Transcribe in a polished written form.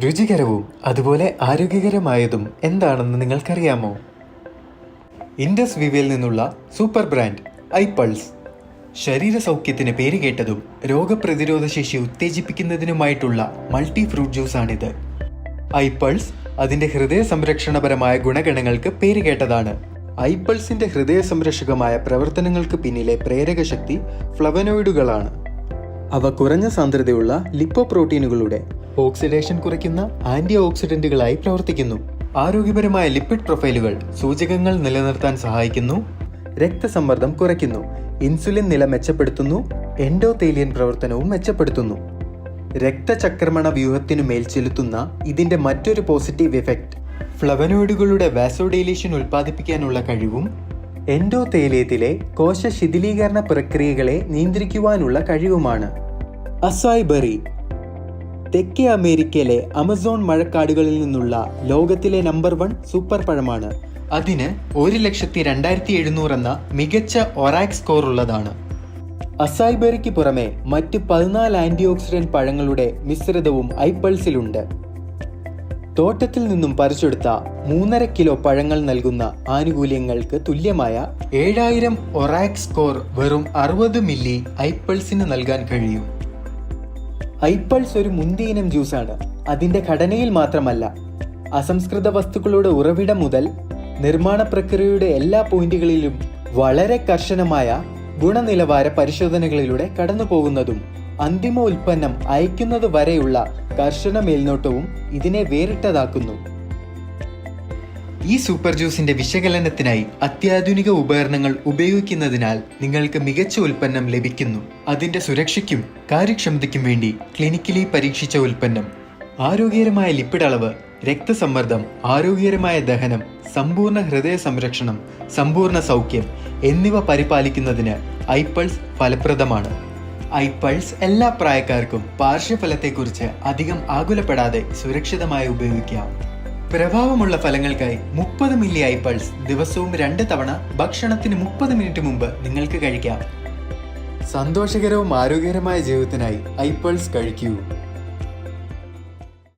രുചികരവും അതുപോലെ ആരോഗ്യകരമായതും എന്താണെന്ന് നിങ്ങൾക്കറിയാമോ? ഇൻഡസ് വിവയിൽ നിന്നുള്ള സൂപ്പർ ബ്രാൻഡ് ഐപൾസ് ശരീര സൗഖ്യത്തിന് പേരുകേട്ടതും രോഗപ്രതിരോധ ശേഷി ഉത്തേജിപ്പിക്കുന്നതിനുമായിട്ടുള്ള മൾട്ടി ഫ്രൂട്ട് ജ്യൂസാണിത്. ഐപൾസ് അതിന്റെ ഹൃദയ സംരക്ഷണപരമായ ഗുണഗണങ്ങൾക്ക് പേരുകേട്ടതാണ്. ഐപൾസിന്റെ ഹൃദയ സംരക്ഷകമായ പ്രവർത്തനങ്ങൾക്ക് പിന്നിലെ പ്രേരക ശക്തി ഫ്ലവനോയിഡുകളാണ്. അവ കുറഞ്ഞ സാന്ദ്രതയുള്ള ലിപ്പോപ്രോട്ടീനുകളുടെ ഓക്സിഡേഷൻ കുറയ്ക്കുന്ന ആന്റി ഓക്സിഡന്റുകളായി പ്രവർത്തിക്കുന്നു. ആരോഗ്യപരമായ ലിപ്പിഡ് പ്രൊഫൈലുകൾ സൂചകങ്ങൾ നിലനിർത്താൻ സഹായിക്കുന്നു. രക്തസമ്മർദ്ദം കുറയ്ക്കുന്നു. ഇൻസുലിൻ നില മെച്ചപ്പെടുത്തുന്നു. എൻഡോതേലിയൻ പ്രവർത്തനവും മെച്ചപ്പെടുത്തുന്നു. രക്തചക്രമണ വ്യൂഹത്തിനു മേൽ ചെലുത്തുന്ന ഇതിന്റെ മറ്റൊരു പോസിറ്റീവ് എഫക്റ്റ് ഫ്ലവനോയിഡുകളുടെ വാസോഡൈലേഷൻ ഉൽപ്പാദിപ്പിക്കാനുള്ള കഴിവും എൻഡോതേലിയത്തിലെ കോശ ശിഥിലീകരണ പ്രക്രിയകളെ നിയന്ത്രിക്കുവാനുള്ള കഴിവുമാണ്. അസായ് ബെറി തെക്കേ അമേരിക്കയിലെ ആമസോൺ മഴക്കാടുകളിൽ നിന്നുള്ള ലോകത്തിലെ നമ്പർ 1 സൂപ്പർ പഴമാണ്. അതിന് 1,02,700 എന്ന മികച്ച ഒറാക് സ്കോർ ഉള്ളതാണ്. അസായ് ബെറിക്ക് പുറമെ മറ്റ് 14 ആന്റി ഓക്സിഡന്റ് പഴങ്ങളുടെ മിശ്രിതവും ഐപൾസിലുണ്ട്. തോട്ടത്തിൽ നിന്നും പറിച്ചെടുത്ത 3.5 കിലോ പഴങ്ങൾ നൽകുന്ന ആനുകൂല്യങ്ങൾക്ക് തുല്യമായ 7000 ഒറാക് സ്കോർ വെറും 60 മില്ലി ഐപൾസിന് നൽകാൻ കഴിയും. ഐപൾസ് ഒരു മുന്തിയ ഇനം ജ്യൂസാണ്. അതിന്റെ ഘടനയിൽ മാത്രമല്ല, അസംസ്കൃത വസ്തുക്കളുടെ ഉറവിടം മുതൽ നിർമ്മാണ പ്രക്രിയയുടെ എല്ലാ പോയിന്റുകളിലും വളരെ കർശനമായ ഗുണനിലവാര പരിശോധനകളിലൂടെ കടന്നു പോകുന്നതും അന്തിമ ഉൽപ്പന്നം അയക്കുന്നത് വരെയുള്ള കർശന മേൽനോട്ടവും ഇതിനെ വേറിട്ടതാക്കുന്നു. ഈ സൂപ്പർ ജ്യൂസിന്റെ വിശകലനത്തിനായി അത്യാധുനിക ഉപകരണങ്ങൾ ഉപയോഗിക്കുന്നതിനാൽ നിങ്ങൾക്ക് മികച്ച ഉൽപ്പന്നം ലഭിക്കുന്നു. അതിന്റെ സുരക്ഷയ്ക്കും കാര്യക്ഷമതയ്ക്കും വേണ്ടി ക്ലിനിക്കലി പരീക്ഷിച്ച ഉൽപ്പന്നം. ആരോഗ്യകരമായ ലിപ്പിഡ് അളവ്, രക്തസമ്മർദ്ദം, ആരോഗ്യകരമായ ദഹനം, സമ്പൂർണ്ണ ഹൃദയ സംരക്ഷണം, സമ്പൂർണ്ണ സൗഖ്യം എന്നിവ പരിപാലിക്കുന്നതിന് ഐപൾസ് ഫലപ്രദമാണ്. ഐപൾസ് എല്ലാ പ്രായക്കാർക്കും പാർശ്വഫലത്തെക്കുറിച്ച് അധികം ആകുലപ്പെടാതെ സുരക്ഷിതമായി ഉപയോഗിക്കാം. പ്രഭാവമുള്ള ഫലങ്ങൾക്കായി 30 മില്ലി ഐപൾസ് ദിവസവും 2 തവണ ഭക്ഷണത്തിന് 30 മിനിറ്റ് മുമ്പ് നിങ്ങൾക്ക് കഴിക്കാം. സന്തോഷകരവും ആരോഗ്യകരമായ ജീവിതത്തിനായി ഐപൾസ് കഴിക്കൂ.